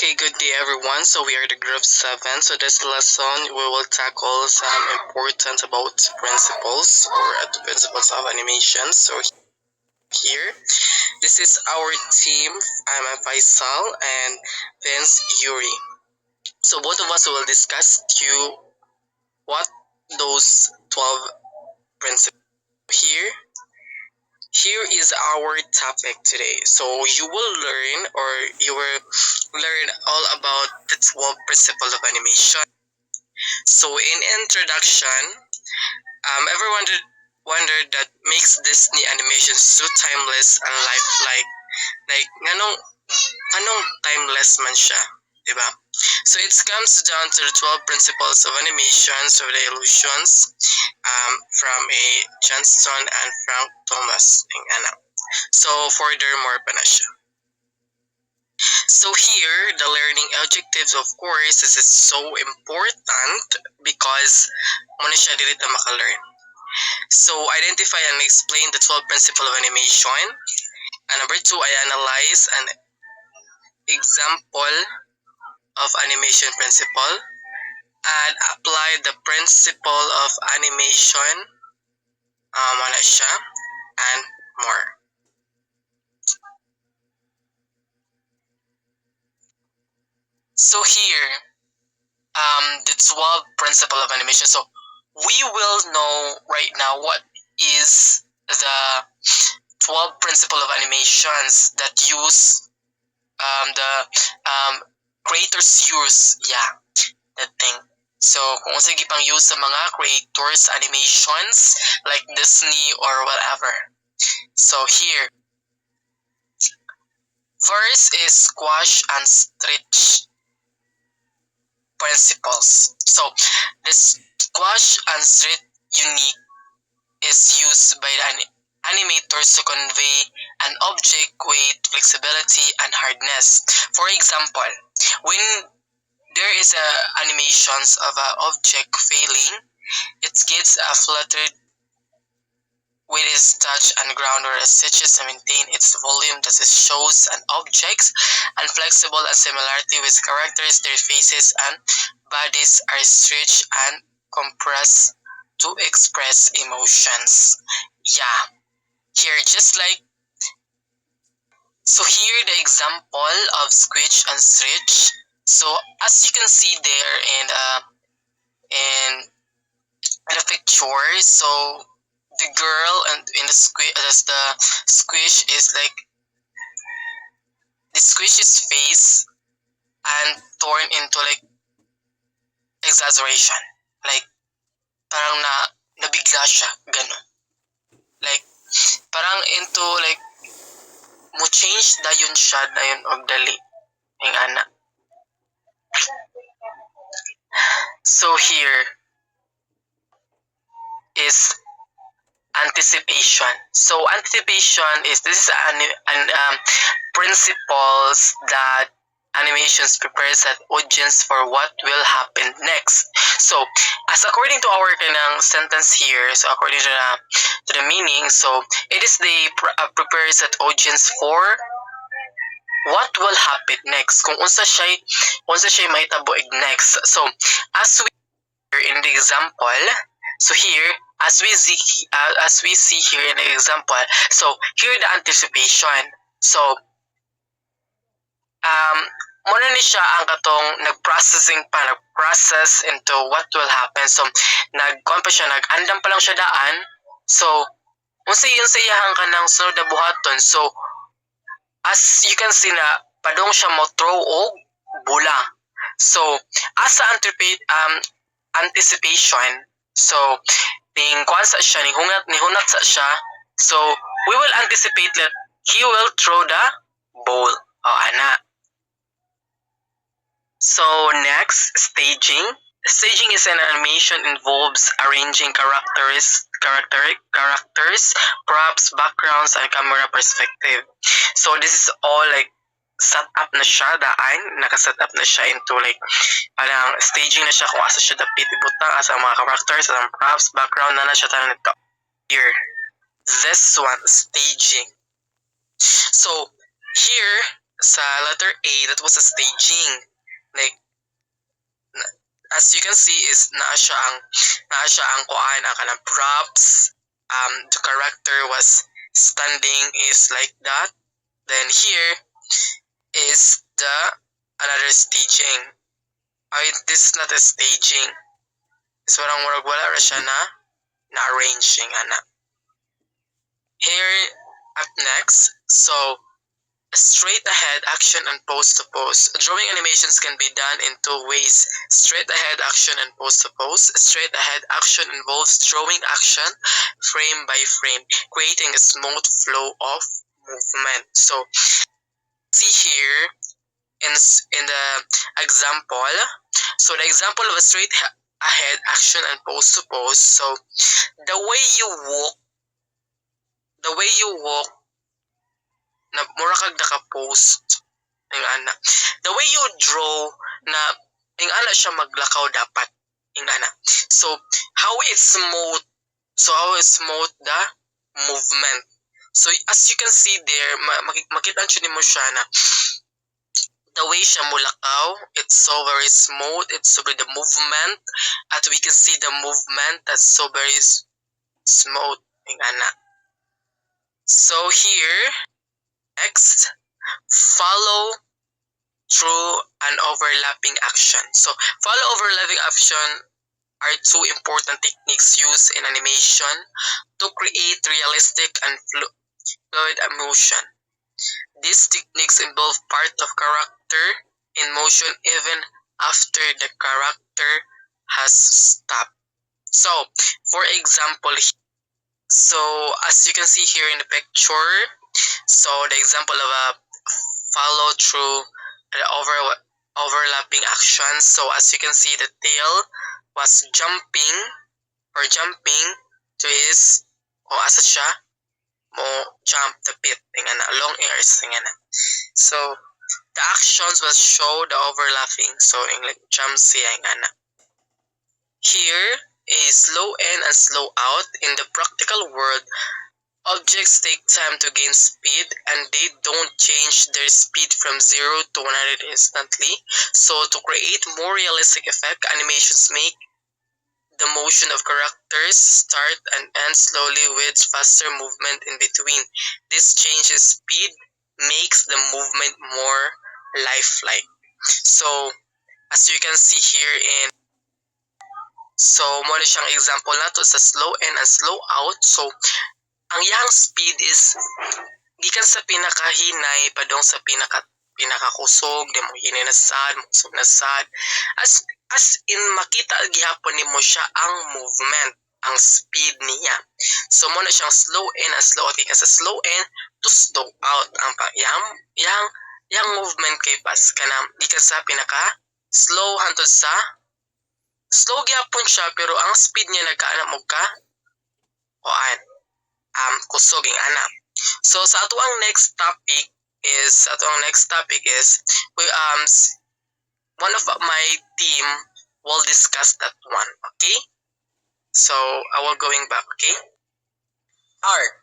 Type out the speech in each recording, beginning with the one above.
Okay, good day everyone. So we are the group 7. So this lesson we will tackle some important about principles or principles of animation. So here, this is our team. I'm Faisal and Vince Yuri. So both of us will discuss to you what those 12 principles here. Here is our topic today. So you will learn or you will learn all about the 12 principles of animation. So in introduction, everyone wondered that makes Disney animation so timeless and lifelike. Like, anong timeless man siya, diba? So it comes down to the 12 principles of animations of the illusions from a Johnston and Frank Thomas. So furthermore pa na siya. So here, the learning objectives of course is so important because muna siya dili ta maka-learn. So identify and explain the 12 principles of animation. And number 2, I analyze an example of animation principle and apply the principle of animation muna siya and more. So here, the 12 principle of animation. So we will know right now what is the 12 principle of animations that use the creators use, that thing. So kung sige pang use sa mga creators animations like Disney or whatever. So here, first is squash and stretch principles. So the squash and stretch unique is used by the animators to convey an object with flexibility and hardness. For example, when there is a animations of an object failing, it gets fluttered with its touch on ground or stitches to maintain its volume that it shows an objects and flexible and similarity with characters, their faces and bodies are stretched and compressed to express emotions. Here just like so here the example of squash and stretch. So as you can see there in the picture, so the girl and in the squish is like the squish's face and torn into like exaggeration, like parang nabigla siya gano'n, like parang into like mo change dayon siya dayon og dali ing ana. So here is anticipation. So anticipation is this is an principles that animations prepares an audience for what will happen next. So as according to our kanang sentence here, so according to the meaning, so it is the prepares an audience for what will happen next. Kung unsa siya mahitabo next. So as we in the example, so here as we see here in the example, so here the anticipation. So muna ni siya ang katong nag-process into what will happen. So nag-andam pa lang siya daan. So unsa yun sa iyahang kanang sunod na buhaton. So as you can see na padong siya mo throw og bula. So as sa anticipation, so ning kuan sa siya, ni hunat sa siya. So we will anticipate that he will throw the ball. Ana. So next, staging. Staging is an animation involves arranging characters, props, backgrounds, and camera perspective. So this is all like set up na siya naka-set up na siya into like parang staging na siya kung asa siya dapit ibutang asa mga characters, ang props, background na siya tanan nito. Here, this one, staging. So here, sa letter A, that was a staging. Like, as you can see is naa siya ang kuan ang kanang props. The character was standing is like that. Then here is the another staging. Ay, this is not a staging. It's parang murag wala ra siya na arranging ana. Here up next, so straight ahead action and pose to pose. Drawing animations can be done in two ways. Straight ahead action and pose to pose. Straight ahead action involves drawing action frame by frame, creating a smooth flow of movement. So see here in the example. So the example of a straight ahead action and pose to pose. So the way you walk, na mura kag naka-post ing ana. The way you draw na ing ana siya maglakaw dapat ing ana. So how it smooth the movement. So as you can see there, makita nyo siya na the way siya mulakaw, it's so very smooth, it's so very the movement, at we can see the movement that's so very smooth ing ana. So here, next, follow through an overlapping action. So follow overlapping action are two important techniques used in animation to create realistic and fluid emotion. These techniques involve part of character in motion even after the character has stopped. So, for example, so as you can see here in the picture, so the example of a follow through the overlapping action. So as you can see, the tail was jumping to his o asa siya mo jump the pit tingana long ears tingana. So the actions will show the overlapping. So in like jump siya tingana. Here is slow in and slow out. In the practical world, objects take time to gain speed and they don't change their speed from 0 to 100 instantly. So to create more realistic effect, animations make the motion of characters start and end slowly with faster movement in between. This change in speed makes the movement more lifelike. So as you can see here in mo na siyang example nato sa slow in and slow out. So ang yang speed is gikan sa pinakahinay padong sa pinakakusog, di mo hinay na sad, kusog na sad. As in makita gihapon nimo siya ang movement, ang speed niya. So mo na siyang slow in and slow out. Kasi slow in to slow out ang yang movement kay pas kanang gikan sa pinaka slow hantod sa slow gyapon siya pero ang speed niya nagkaana mo ka kuan kusog ing ana. So sa ato ang next topic is we one of my team will discuss that one, okay? So I will going back, okay? Arc.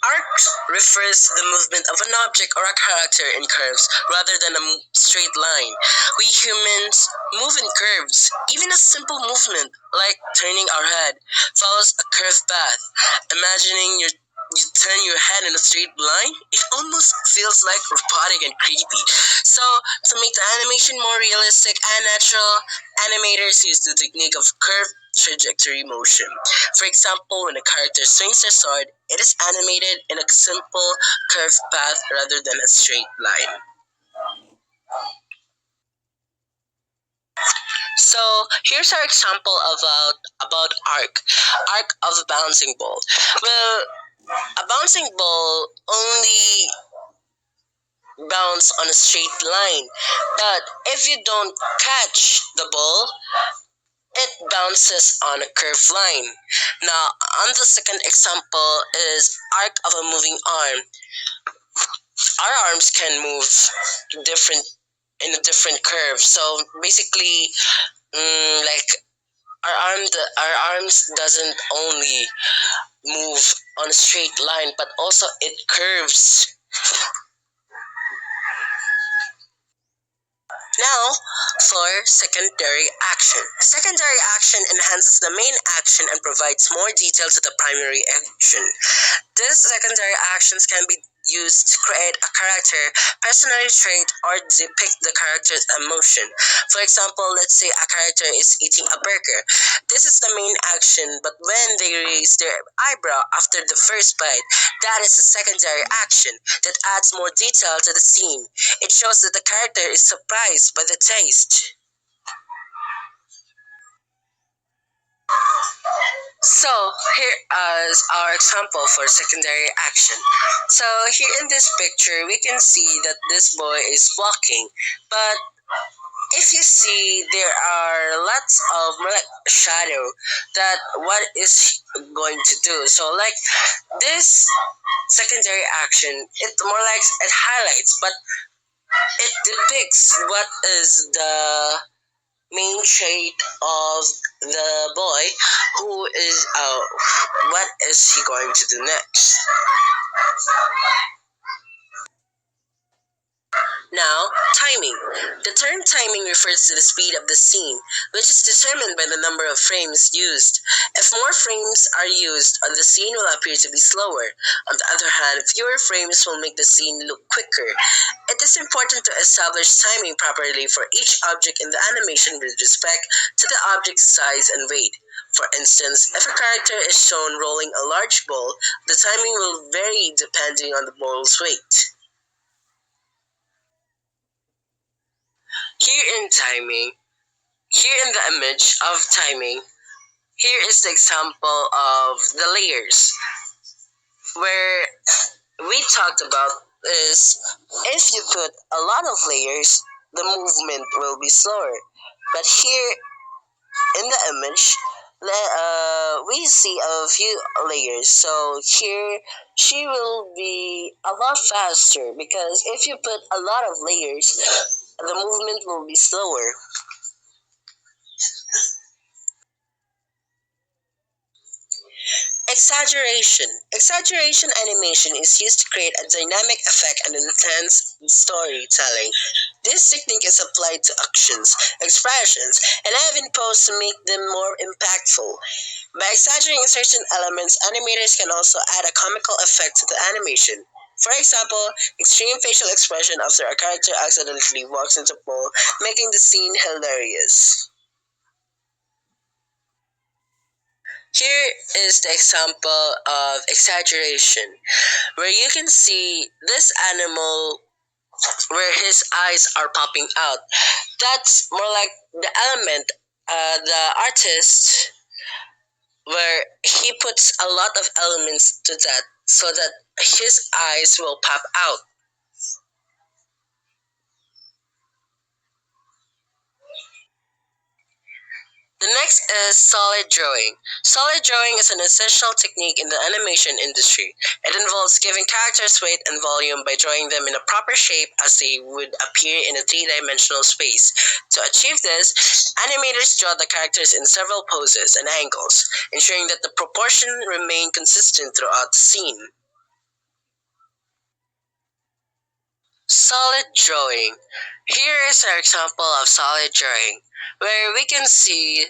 Arc refers to the movement of an object or a character in curves rather than a straight line. We humans move in curves. Even a simple movement, like turning our head, follows a curved path. Imagining you turn your head in a straight line, it almost feels like robotic and creepy. So, to make the animation more realistic and natural, animators use the technique of curved trajectory motion. For example, when a character swings their sword, it is animated in a simple curved path rather than a straight line. So here's our example about arc of a bouncing ball. Well, a bouncing ball only bounce on a straight line, but if you don't catch the ball, it bounces on a curved line. Now, on the second example is arc of a moving arm. Our arms can move in a different curve. So basically, like our arms doesn't only move on a straight line, but also it curves Now, for secondary action. Secondary action enhances the main action and provides more detail to the primary action. These secondary actions can be used to create a character, personality trait, or depict the character's emotion. For example, let's say a character is eating a burger. This is the main action, but when they raise their eyebrow after the first bite, that is a secondary action that adds more detail to the scene. It shows that the character is surprised by the taste. So, here is our example for secondary action. So, here in this picture, we can see that this boy is walking, but if you see, there are lots of more like shadow that what is he going to do. So, like this secondary action, it more like it highlights, but it depicts what is the main trait of the boy who is what is he going to do next. Now, timing. The term timing refers to the speed of the scene, which is determined by the number of frames used. If more frames are used, the scene will appear to be slower. On the other hand, fewer frames will make the scene look quicker. It is important to establish timing properly for each object in the animation with respect to the object's size and weight. For instance, if a character is shown rolling a large ball, the timing will vary depending on the ball's weight. Here in timing, here in the image of timing, here is the example of the layers where we talked about is if you put a lot of layers, the movement will be slower. But here in the image, we see a few layers. So here she will be a lot faster because if you put a lot of layers, the movement will be slower. Exaggeration. Exaggeration animation is used to create a dynamic effect and enhance storytelling. This technique is applied to actions, expressions, and even poses to make them more impactful. By exaggerating certain elements, animators can also add a comical effect to the animation. For example, extreme facial expression after a character accidentally walks into a pole, making the scene hilarious. Here is the example of exaggeration, where you can see this animal where his eyes are popping out. That's more like the element, the artist, where he puts a lot of elements to that so that his eyes will pop out. The next is solid drawing. Solid drawing is an essential technique in the animation industry. It involves giving characters weight and volume by drawing them in a proper shape as they would appear in a three-dimensional space. To achieve this, animators draw the characters in several poses and angles, ensuring that the proportion remain consistent throughout the scene. Solid drawing. Here is our example of solid drawing, where we can see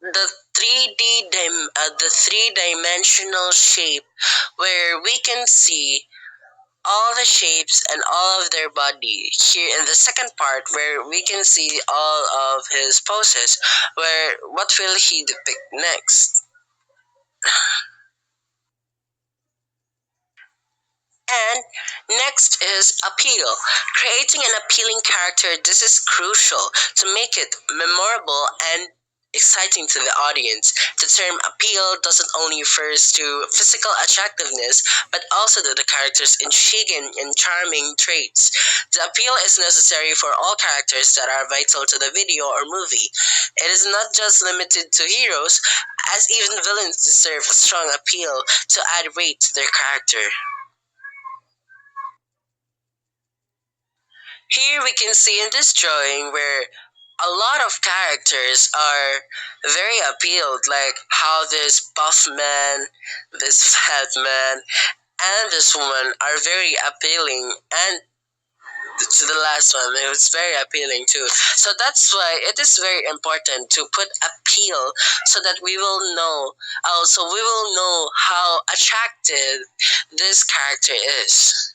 the three-dimensional shape, where we can see all the shapes and all of their body. Here in the second part, where we can see all of his poses, where what will he depict next? And next is appeal. Creating an appealing character, this is crucial to make it memorable and exciting to the audience. The term appeal doesn't only refers to physical attractiveness, but also to the character's intriguing and charming traits. The appeal is necessary for all characters that are vital to the video or movie. It is not just limited to heroes, as even villains deserve a strong appeal to add weight to their character. Here we can see in this drawing where a lot of characters are very appealed, like how this buff man, this fat man, and this woman are very appealing, and to the last one. It was very appealing too. So that's why it is very important to put appeal so that we will know. Also, we will know how attractive this character is.